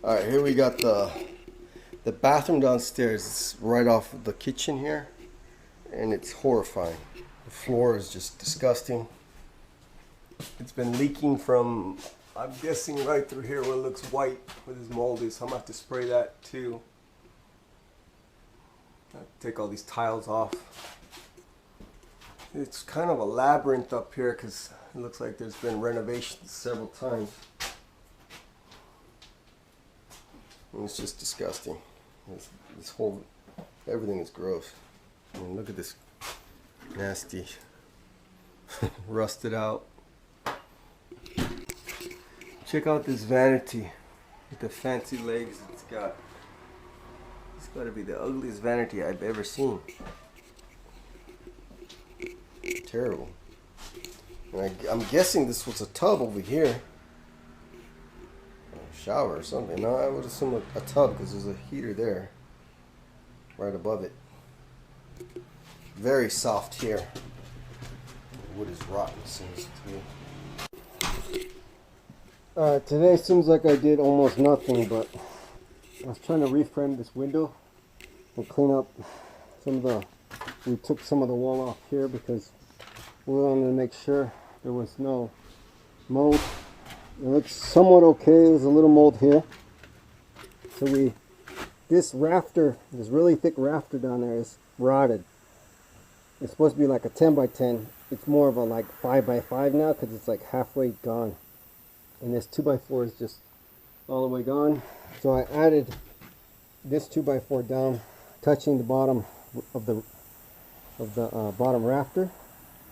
All right, here we got the bathroom downstairs. It's right off of the kitchen here, and it's horrifying. The floor is just disgusting. It's been leaking from, I'm guessing, right through here where it looks white where this mold is. So I'm gonna have to spray that too. Take all these tiles off. It's kind of a labyrinth up here because it looks like there's been renovations several times. And it's just disgusting. This whole, everything is gross. I mean, look at this nasty, rusted out. Check out this vanity with the fancy legs it's got. It's got to be the ugliest vanity I've ever seen. Terrible. And I'm guessing this was a tub over here. A shower or something. No, I would assume a tub because there's a heater there. Right above it. Very soft here. The wood is rotten, seems to me. Alright, today seems like I did almost nothing, but I was trying to reframe this window and clean up some of the, we took some of the wall off here because we wanted to make sure there was no mold. It looks somewhat okay. There's a little mold here. So this rafter, this really thick rafter down there is rotted. It's supposed to be like a 10 by 10. It's more of a like 5 by 5 now because it's like halfway gone. And this 2 by 4 is just all the way gone. So I added this 2 by 4 down, touching the bottom of the bottom rafter.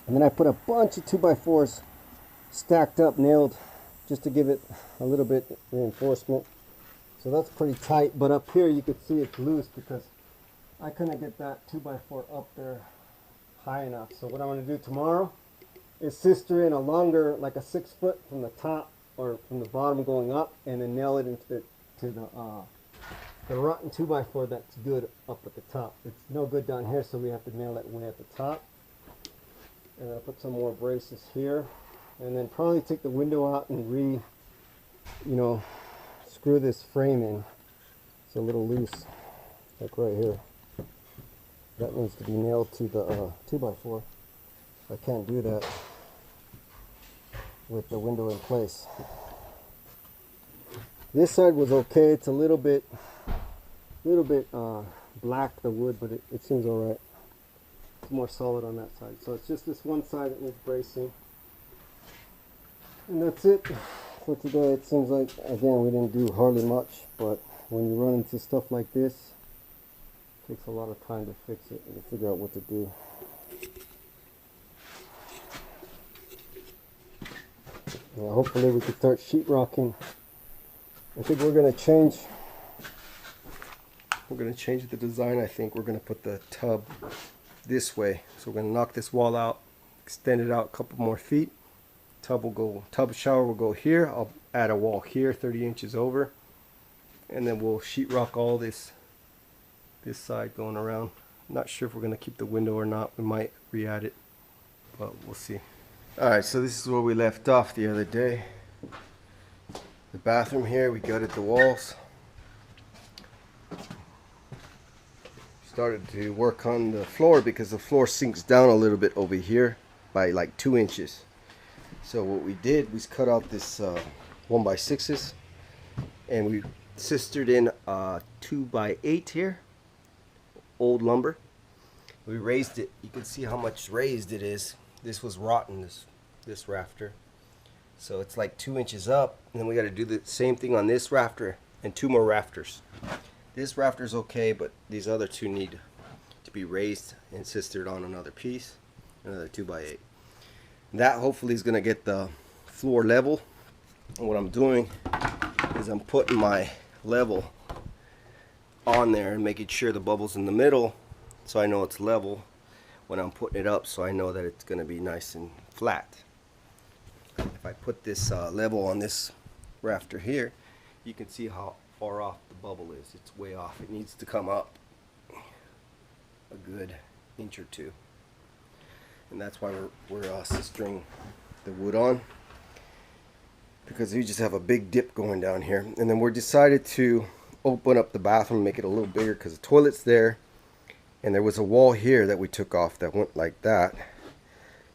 And then I put a bunch of 2 by 4s stacked up, nailed, just to give it a little bit reinforcement. So that's pretty tight, but up here you can see it's loose because I couldn't get that 2 by 4 up there high enough. So what I'm going to do tomorrow is sister in a longer, like a 6 foot from the top or from the bottom going up, and then nail it into the rotten 2 by 4 that's good up at the top. It's no good down here, so we have to nail it way at the top. And I'll put some more braces here, and then probably take the window out and screw this frame in. It's a little loose, like right here. That needs to be nailed to the 2 by 4. I can't do that with the window in place. This side was okay. It's a little bit black, the wood, but it seems all right. It's more solid on that side. So it's just this one side that needs bracing. And that's it for today. It seems like, again, we didn't do hardly much, but when you run into stuff like this, it takes a lot of time to fix it and figure out what to do. Yeah, hopefully we can start sheetrocking. I think we're going to change the design. I think we're going to put the tub this way. So we're going to knock this wall out, extend it out a couple more feet. Tub shower will go here. I'll add a wall here 30 inches over, and then we'll sheetrock all this side going around. Not sure if we're going to keep the window or not. We might re-add it, but we'll see. Alright, so this is where we left off the other day. The bathroom here, we gutted the walls. Started to work on the floor because the floor sinks down a little bit over here by like 2 inches. So what we did was cut out this 1 by 6s, and we sistered in 2 by 8 here, old lumber. We raised it. You can see how much raised it is. This was rotten, this rafter. So it's like 2 inches up, and then we got to do the same thing on this rafter and 2 more rafters. This rafter's okay, but these other 2 need to be raised and sistered on another piece, another 2 by 8. That hopefully is going to get the floor level. And what I'm doing is I'm putting my level on there and making sure the bubble's in the middle, so I know it's level when I'm putting it up, so I know that it's going to be nice and flat. If I put this level on this rafter here, you can see how far off the bubble is. It's way off. It needs to come up a good inch or 2. And that's why we're sistering the wood on. because we just have a big dip going down here. And then we're decided to open up the bathroom, make it a little bigger because the toilet's there. And there was a wall here that we took off that went like that.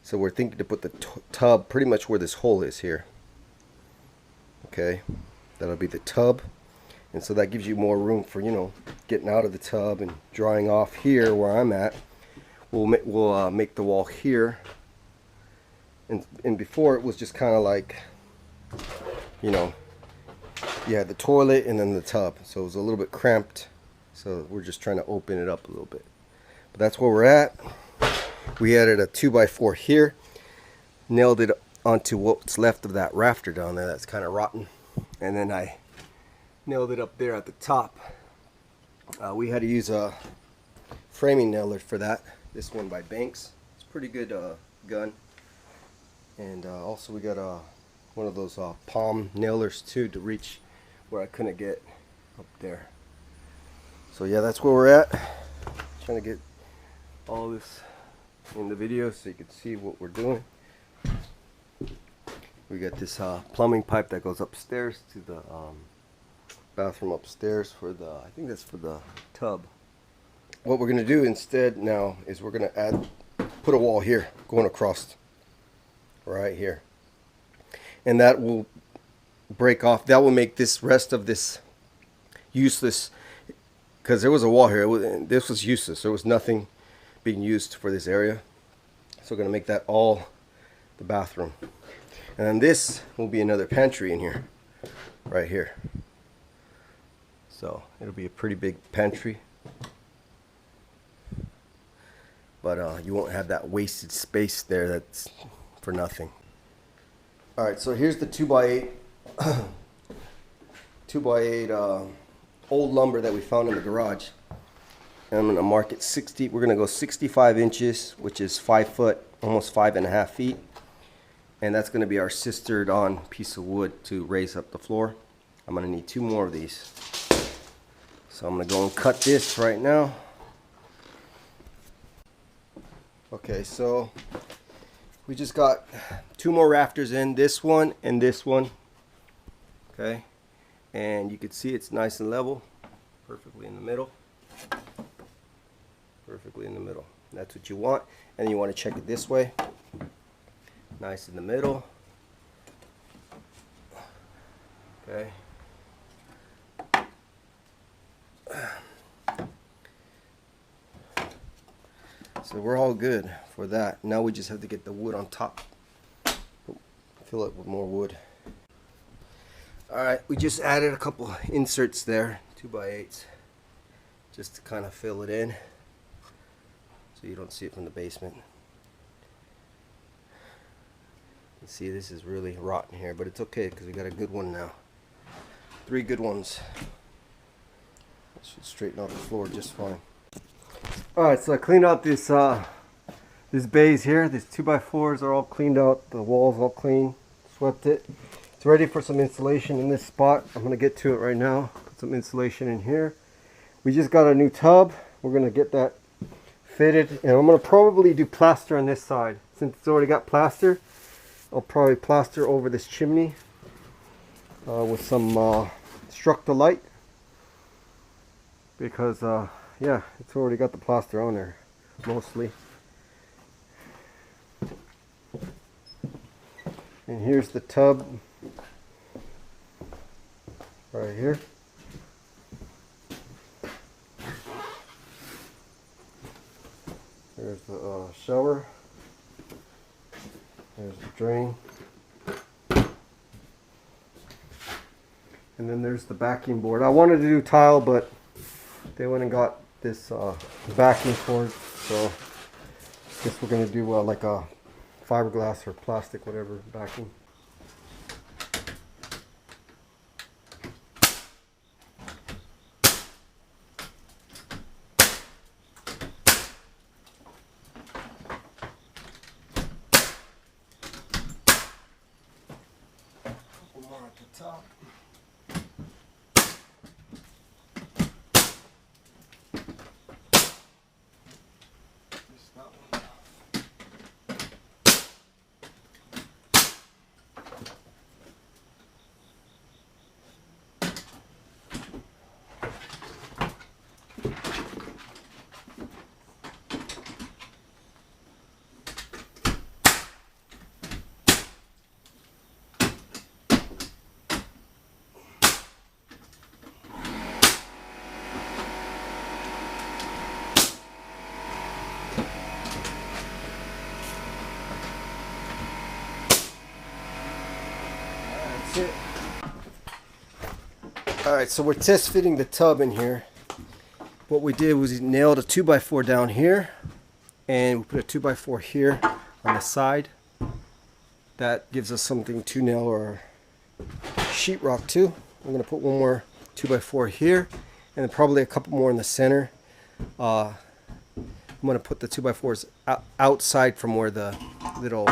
So we're thinking to put the tub pretty much where this hole is here. Okay, that'll be the tub. And so that gives you more room for, you know, getting out of the tub and drying off here where I'm at. We'll make the wall here. And before it was just kind of like, you know, you had the toilet and then the tub. So it was a little bit cramped. So we're just trying to open it up a little bit. But that's where we're at. We added a 2x4 here. Nailed it onto what's left of that rafter down there that's kind of rotten. And then I nailed it up there at the top. We had to use a framing nailer for that. This one by Banks. It's a pretty good gun. And also we got one of those palm nailers too to reach where I couldn't get up there. So yeah, that's where we're at. Trying to get all this in the video so you can see what we're doing. We got this plumbing pipe that goes upstairs to the bathroom upstairs for the, I think that's for the tub. What we're gonna do instead now is we're gonna put a wall here going across right here, and that will break off. That will make this rest of this useless, because there was a wall here. This was useless. There was nothing being used for this area. So we're gonna make that all the bathroom. And then this will be another pantry in here, right here. So it'll be a pretty big pantry. But you won't have that wasted space there that's for nothing. Alright, so here's the 2x8 2x8 old lumber that we found in the garage. And I'm going to mark it 60. We're going to go 65 inches, which is 5 foot, almost 5.5 feet. And that's going to be our sistered on piece of wood to raise up the floor. I'm going to need 2 more of these. So I'm going to go and cut this right now. Okay, so we just got 2 more rafters in, this one and this one. Okay, and you can see it's nice and level, perfectly in the middle. Perfectly in the middle. That's what you want. And you want to check it this way. Nice in the middle. Okay. So we're all good for that. Now we just have to get the wood on top. Fill it with more wood. Alright, we just added a couple inserts there, 2x8s, just to kind of fill it in so you don't see it from the basement. You see, this is really rotten here, but it's okay because we got a good one now. 3 good ones. That should straighten out the floor just fine. Alright, so I cleaned out this bays here. These 2x4s are all cleaned out. The walls all clean. Swept it. It's ready for some insulation in this spot. I'm going to get to it right now. Put some insulation in here. We just got a new tub. We're going to get that fitted. And I'm going to probably do plaster on this side. Since it's already got plaster, I'll probably plaster over this chimney with some Structolite. Because, yeah, it's already got the plaster on there, mostly. And here's the tub right here. There's the shower. There's the drain. And then there's the backing board. I wanted to do tile, but they went and got this backing cord. So I guess we're going to do like a fiberglass or plastic, whatever, backing. Couple more at the top. Alright, so we're test fitting the tub in here. What we did was we nailed a 2x4 down here, and we put a 2x4 here on the side. That gives us something to nail our sheetrock to. I'm going to put one more 2x4 here, and then probably a couple more in the center. I'm going to put the 2x4s outside from where the little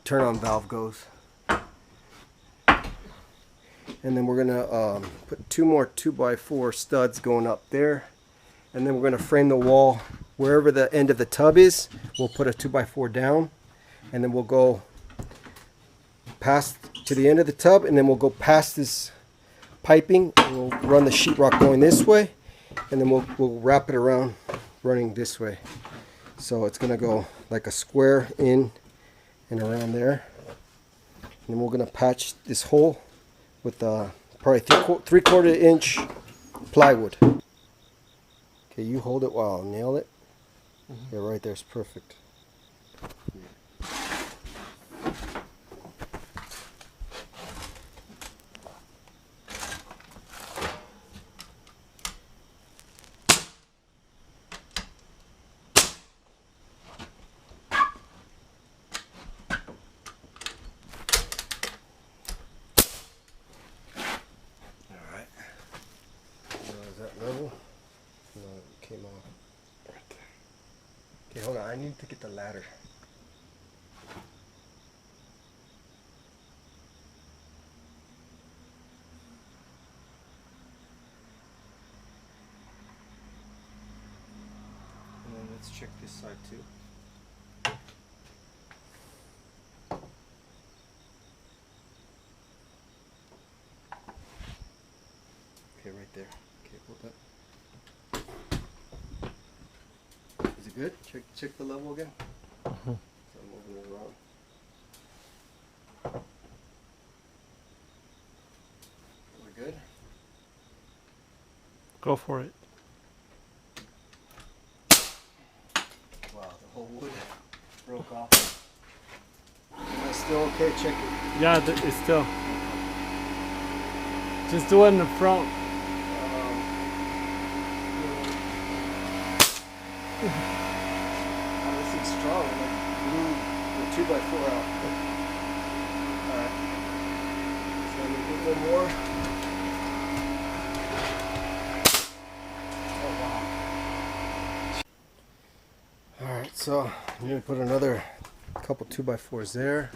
turn on valve goes. And then we're going to put two more 2x4 studs going up there. And then we're going to frame the wall wherever the end of the tub is. We'll put a 2x4 down. And then we'll go past to the end of the tub. And then we'll go past this piping. And we'll run the sheetrock going this way. And then we'll wrap it around running this way. So it's going to go like a square in and around there. And then we're going to patch this hole with probably 3/4 inch plywood. Okay, you hold it while I nail it. Yeah, right there's perfect. Level? No, it came off. Right there. Okay, hold on. I need to get the ladder. And then let's check this side too. Okay, right there. Okay, hold that. Is it good? Check the level again. So I'm moving it around. We're good? Go for it. Wow, the whole wood broke off. Am I still okay? Check it. Yeah, it's still. Just do it in the front. This is strong. Like blew the 2x4 out. Alright. So let me put one more. Oh wow. Alright, so I'm going to put another couple 2x4s there.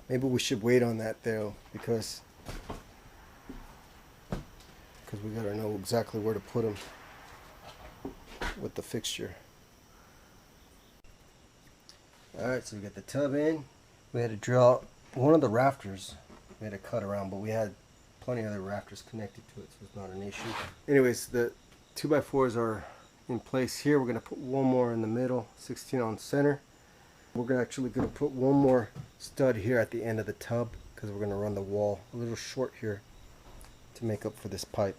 Maybe we should wait on that though, because we got to know exactly where to put them with the fixture. Alright, so we got the tub in. We had to drill out one of the rafters. We had to cut around, but we had plenty of other rafters connected to it, so it's not an issue. Anyways, the 2x4s are in place here. We're going to put one more in the middle, 16 on center. We're actually going to put one more stud here at the end of the tub, because we're going to run the wall a little short here to make up for this pipe.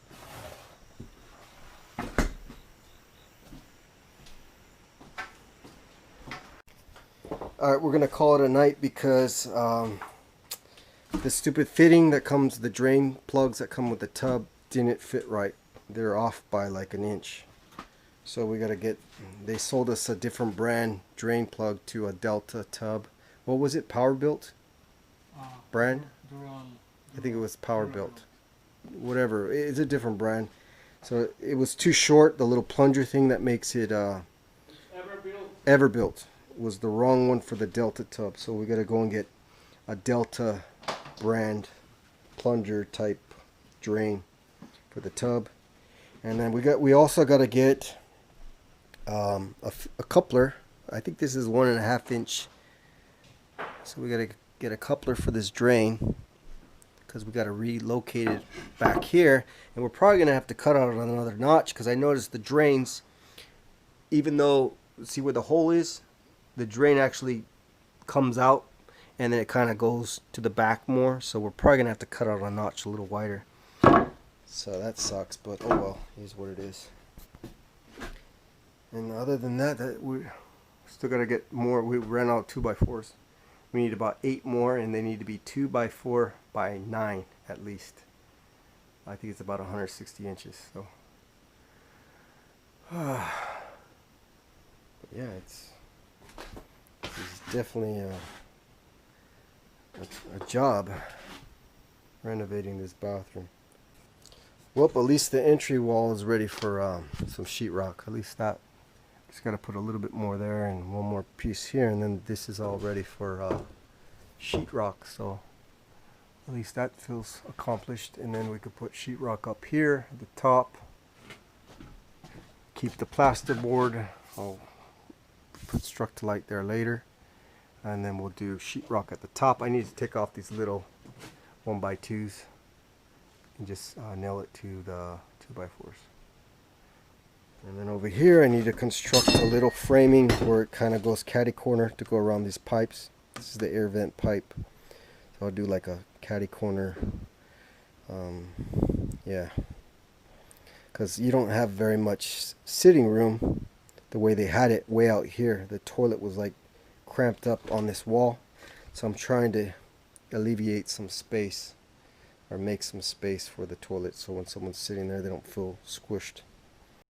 Alright, we're going to call it a night because the stupid fitting that comes, the drain plugs that come with the tub didn't fit right. They're off by like an inch. So we got to get, they sold us a different brand drain plug to a Delta tub. What was it? Power Built? Brand? I think it was Power Built. Whatever. It's a different brand. So it was too short. The little plunger thing that makes it Everbuilt was the wrong one for the Delta tub. So we got to go and get a Delta brand plunger type drain for the tub. And then we also got to get a coupler. I think this is 1.5 inch. So we got to get a coupler for this drain, because we got to relocate it back here, and we're probably gonna have to cut out another notch, because I noticed the drains, even though, see where the hole is, the drain actually comes out and then it kind of goes to the back more, so we're probably gonna have to cut out a notch a little wider. So that sucks, but oh well, here's what it is. And other than that, we still gotta get more. We ran out 2x4s. We need about 8 more, and they need to be 2x4 by 9 at least. I think it's about 160 inches. So, but yeah, it's definitely a job renovating this bathroom. Well, at least the entry wall is ready for some sheetrock. At least that. Just got to put a little bit more there and one more piece here, and then this is all ready for sheetrock. So at least that feels accomplished. And then we could put sheetrock up here at the top. Keep the plasterboard. I'll put Structilite there later, and then we'll do sheetrock at the top. I need to take off these little 1x2s and just nail it to the 2x4s. And then over here I need to construct a little framing where it kind of goes catty corner to go around these pipes. This is the air vent pipe. So I'll do like a catty corner. Yeah. Because you don't have very much sitting room the way they had it way out here. The toilet was like cramped up on this wall. So I'm trying to alleviate some space or make some space for the toilet so when someone's sitting there they don't feel squished.